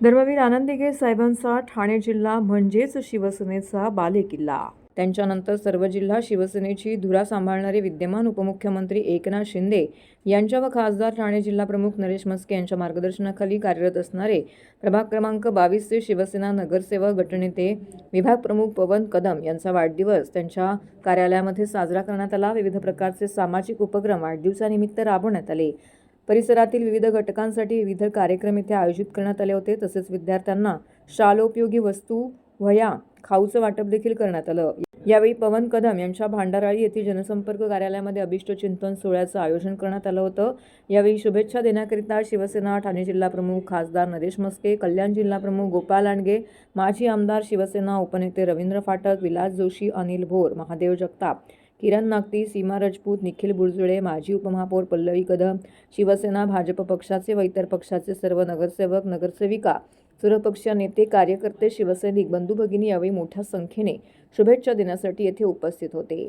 धर्मवीर आनंदीगे साहेबांचा ठाणे जिल्हा म्हणजेच शिवसेनेचा बालेकिल्ला। त्यांच्यानंतर सर्व जिल्हा शिवसेनेची धुरा सांभाळणारे विद्यमान उपमुख्यमंत्री एकनाथ शिंदे यांच्या व खासदार ठाणे जिल्हा प्रमुख नरेश म्हस्के यांच्या मार्गदर्शनाखाली कार्यरत असणारे प्रभाग क्रमांक 22 चे शिवसेना नगरसेवक गटनेते विभाग प्रमुख पवन कदम यांचा वाढदिवस त्यांच्या कार्यालयामध्ये साजरा करण्यात आला। विविध प्रकारचे सामाजिक उपक्रम वाढदिवसानिमित्त राबवण्यात आले। परिसरातील विविध घटकांसाठी विविध कार्यक्रम येथे आयोजित करण्यात आले होते। तसेच विद्यार्थ्यांना शालोपयोगी वस्तू, वह्या, खाऊचं वाटप देखील करण्यात आलं। यावेळी पवन कदम यांच्या भांडाराळी येथील जनसंपर्क कार्यालयामध्ये अभिष्ट चिंतन सोहळ्याचं आयोजन करण्यात आलं होतं। यावेळी शुभेच्छा देण्याकरिता शिवसेना ठाणे जिल्हा प्रमुख खासदार नरेश म्हस्के, कल्याण जिल्हा प्रमुख गोपाल लांडगे, माजी आमदार शिवसेना उपनेते रवींद्र फाटक, विलास जोशी, अनिल भोर, महादेव जगताप, किरण नागती, सीमा राजपूत, निखिल बुरजुळे, माजी उपमहापौर पल्लवी कदम, शिवसेना भाजप पक्षाचे व इतर पक्षाचे सर्व नगरसेवक, नगरसेविका, सर्वपक्षीय नेते, कार्यकर्ते, शिवसैनिक बंधू भगिनी यावेळी मोठ्या संख्येने शुभेच्छा देण्यासाठी येथे उपस्थित होते।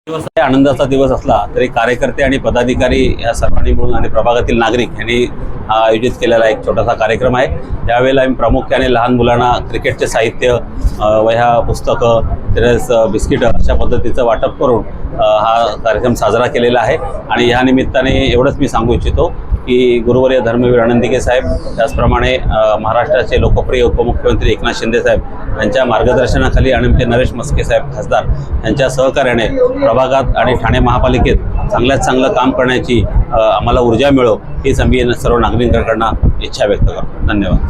दिवस आनंदाचा दिवस असला तरी कार्यकर्ते आणि पदाधिकारी या सर्वांनी मिळून आणि प्रभागातील नागरिक यांनी आयोजित केलेला एक छोटासा कार्यक्रम आहे। यावेळेला आम्ही प्रामुख्याने लहान मुलांना क्रिकेटचे साहित्य, वह्या, पुस्तकं, तसेच बिस्किटं अशा पद्धतीचं वाटप करून हा कार्यक्रम साजरा केलेला आहे। आणि या निमित्ताने एवढंच मी सांगू इच्छितो की गुरुवर्य धर्मवीर आनंदीगे साहेब, त्याचप्रमाणे महाराष्ट्राचे लोकप्रिय उपमुख्यमंत्री एकनाथ शिंदे साहेब यांच्या मार्गदर्शनाखाली आणि आमचे नरेश म्हस्के साहेब खासदार यांच्या सहकार्याने प्रभागात आणि ठाणे महापालिकेत चांगल्यात चांगलं काम करण्याची आम्हाला ऊर्जा मिळो हीच आम्ही सर्व नागरिकांकडून इच्छा व्यक्त करतो। धन्यवाद।